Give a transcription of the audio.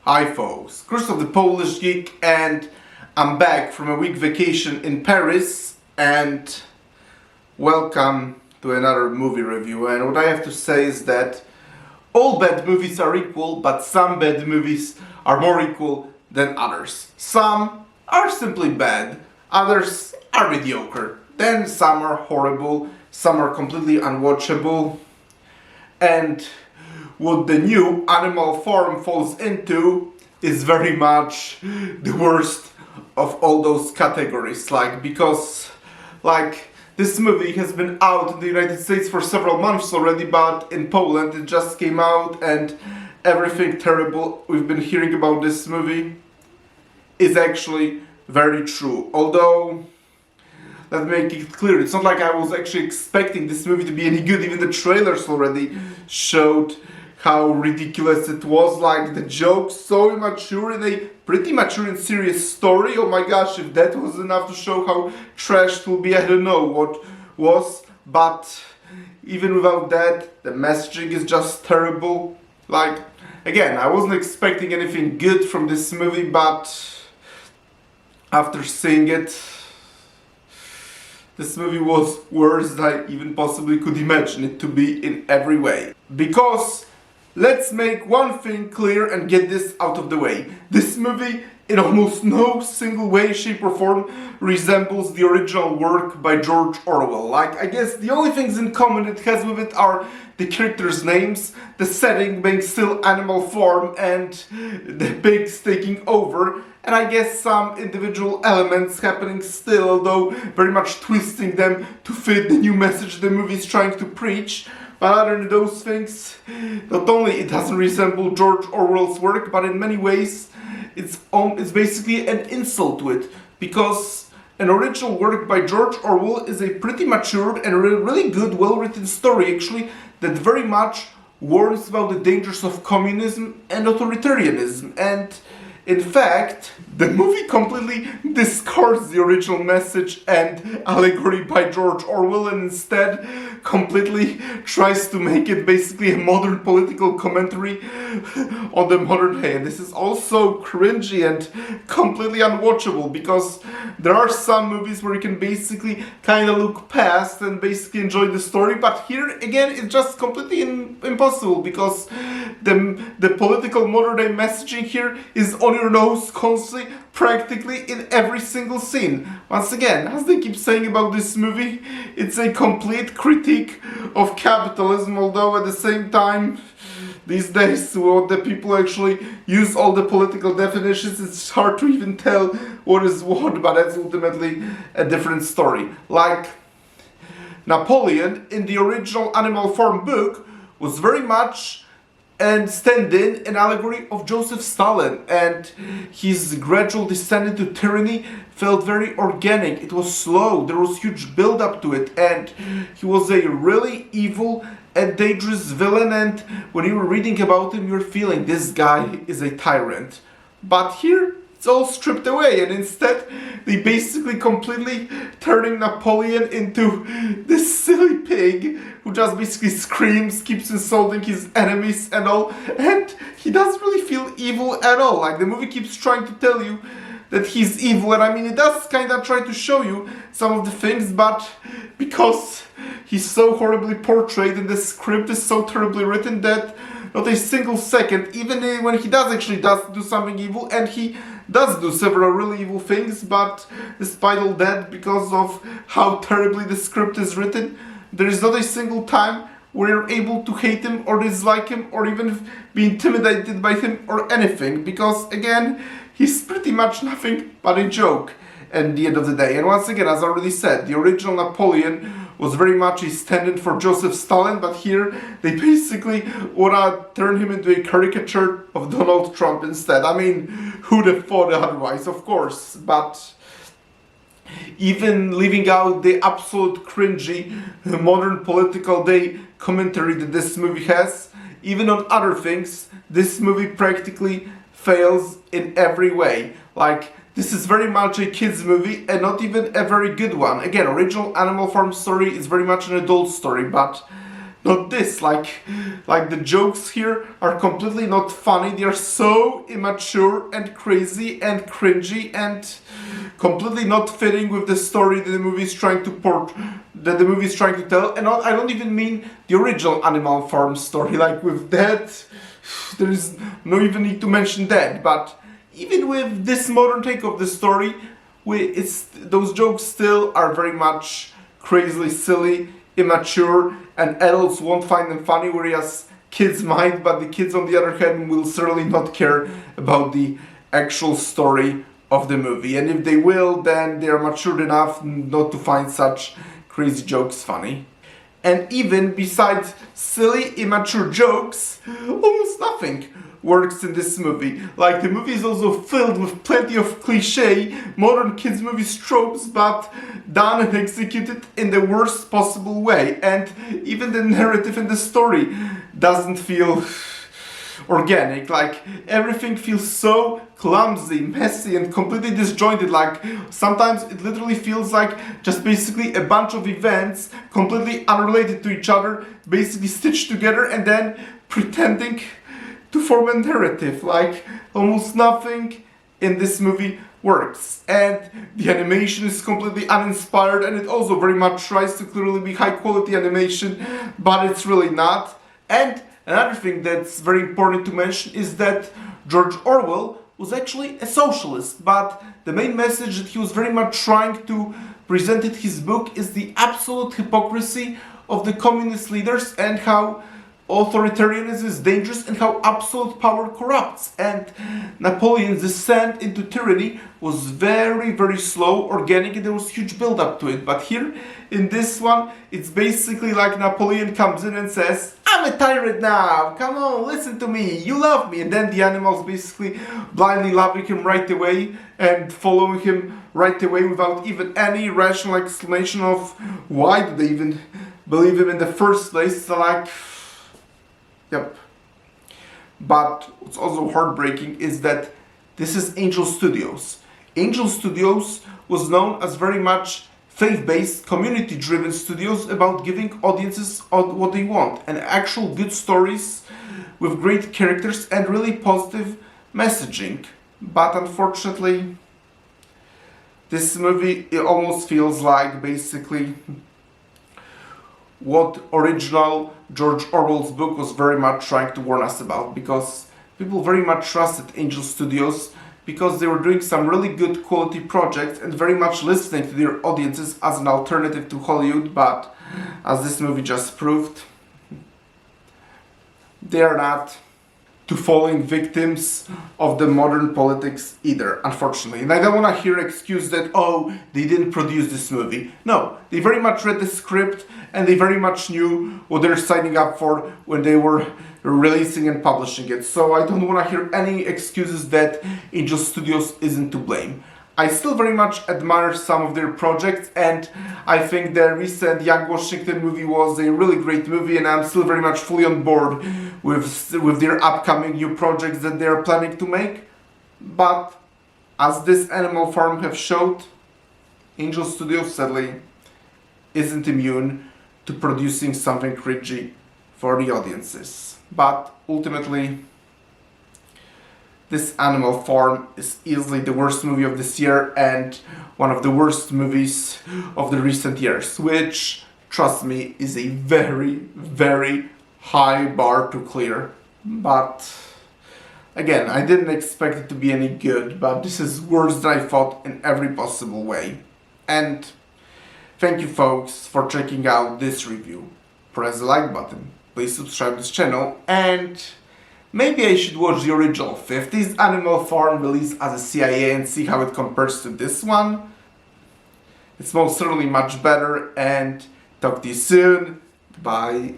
Hi folks, Krzysztof the Polish Geek, and I'm back from a week vacation in Paris, and welcome to another movie review. And what I have to say is that all bad movies are equal, but some bad movies are more equal than others. Some are simply bad, others are mediocre, then some are horrible, some are completely unwatchable, and what the new Animal Farm falls into is very much the worst of all those categories. Because this movie has been out in the United States for several months already, but in Poland it just came out, and everything terrible we've been hearing about this movie is actually very true. Although, let's make it clear, it's not like I was actually expecting this movie to be any good. Even the trailers already showed how ridiculous it was, like the jokes so immature in a pretty mature and serious story. Oh my gosh, if that was enough to show how trash it will be, I don't know what was. But even without that, the messaging is just terrible. Again, I wasn't expecting anything good from this movie, but after seeing it, this movie was worse than I even possibly could imagine it to be in every way. Because let's make one thing clear and get this out of the way. This movie, in almost no single way, shape or form, resembles the original work by George Orwell. I guess the only things in common it has with it are the characters' names, the setting being still Animal Farm, and the pigs taking over, and I guess some individual elements happening still, although very much twisting them to fit the new message the movie is trying to preach. But other than those things, not only it doesn't resemble George Orwell's work, but in many ways it's basically an insult to it, because an original work by George Orwell is a pretty matured and really good, well-written story actually, that very much warns about the dangers of communism and authoritarianism. And in fact, the movie completely discards the original message and allegory by George Orwell, and instead completely tries to make it basically a modern political commentary on the modern day. And this is also cringy and completely unwatchable, because there are some movies where you can basically kind of look past and basically enjoy the story, but here again it's just completely impossible, because the political modern day messaging here is on your nose constantly, practically in every single scene. Once again, as they keep saying about this movie, it's a complete critique of capitalism, although at the same time, these days, what the people actually use all the political definitions, it's hard to even tell what is what, but that's ultimately a different story. Napoleon, in the original Animal Farm book, was very much and stand-in an allegory of Joseph Stalin, and his gradual descent into tyranny felt very organic. It was slow, there was huge build-up to it, and he was a really evil and dangerous villain, and when you were reading about him, you're feeling this guy is a tyrant. But here, it's all stripped away, and instead they basically completely turning Napoleon into this silly pig who just basically screams, keeps insulting his enemies and all, and he doesn't really feel evil at all. The movie keeps trying to tell you that he's evil, and I mean, it does kind of try to show you some of the things, but because he's so horribly portrayed and the script is so terribly written that not a single second, even when he does do something evil, and he does do several really evil things, but despite all that, because of how terribly the script is written, there is not a single time where you're able to hate him or dislike him or even be intimidated by him or anything, because again, he's pretty much nothing but a joke at the end of the day. And once again, as I already said, the original Napoleon was very much a stand-in for Joseph Stalin, but here they basically wanna turn him into a caricature of Donald Trump instead. I mean, who'd have thought otherwise, of course, but even leaving out the absolute cringy modern political day commentary that this movie has, even on other things, this movie practically fails in every way. This is very much a kids movie, and not even a very good one. Again, original Animal Farm story is very much an adult story, but not this. Like the jokes here are completely not funny. They are so immature and crazy and cringy and completely not fitting with the story that the movie is trying to tell. And I don't even mean the original Animal Farm story. Like with that, there is no even need to mention that. But even with this modern take of the story, those jokes still are very much crazily silly, immature, and adults won't find them funny, whereas kids might, but the kids on the other hand will certainly not care about the actual story of the movie. And if they will, then they are matured enough not to find such crazy jokes funny. And even besides silly, immature jokes, almost nothing works in this movie. Like, the movie is also filled with plenty of cliche modern kids movie tropes, but done and executed in the worst possible way. And even the narrative and the story doesn't feel organic. Like, everything feels so clumsy, messy, and completely disjointed. Like, sometimes it literally feels like just basically a bunch of events completely unrelated to each other, basically stitched together and then pretending to form a narrative. Like, almost nothing in this movie works, and the animation is completely uninspired, and it also very much tries to clearly be high quality animation, but it's really not. And another thing that's very important to mention is that George Orwell was actually a socialist, but the main message that he was very much trying to present in his book is the absolute hypocrisy of the communist leaders and how authoritarianism is dangerous and how absolute power corrupts. And Napoleon's descent into tyranny was very, very slow, organic, and there was huge build up to it. But here, in this one, it's basically like Napoleon comes in and says, "I'm a tyrant now, come on, listen to me, you love me." And then the animals basically blindly loving him right away and following him right away without even any rational explanation of why do they even believe him in the first place. So like, yep. But what's also heartbreaking is that this is Angel Studios. Angel Studios was known as very much faith-based, community-driven studios about giving audiences what they want, and actual good stories with great characters and really positive messaging. But unfortunately, this movie, it almost feels like basically what original George Orwell's book was very much trying to warn us about, because people very much trusted Angel Studios because they were doing some really good quality projects and very much listening to their audiences as an alternative to Hollywood. But as this movie just proved, they are not to falling victims of the modern politics either, unfortunately. And I don't want to hear excuse that, oh, they didn't produce this movie. No, they very much read the script and they very much knew what they're signing up for when they were releasing and publishing it. So I don't want to hear any excuses that Angel Studios isn't to blame. I still very much admire some of their projects, and I think the recent Young Washington movie was a really great movie, and I'm still very much fully on board with their upcoming new projects that they are planning to make. But as this Animal Farm have showed, Angel Studios sadly isn't immune to producing something cringy for the audiences. But ultimately, this Animal Farm is easily the worst movie of this year and one of the worst movies of the recent years, which, trust me, is a very, very high bar to clear. But again, I didn't expect it to be any good, but this is worse than I thought in every possible way. And thank you folks for checking out this review. Press the like button, please subscribe to this channel, and maybe I should watch the original 50s Animal Farm released as a CIA and see how it compares to this one. It's most certainly much better, and talk to you soon. Bye.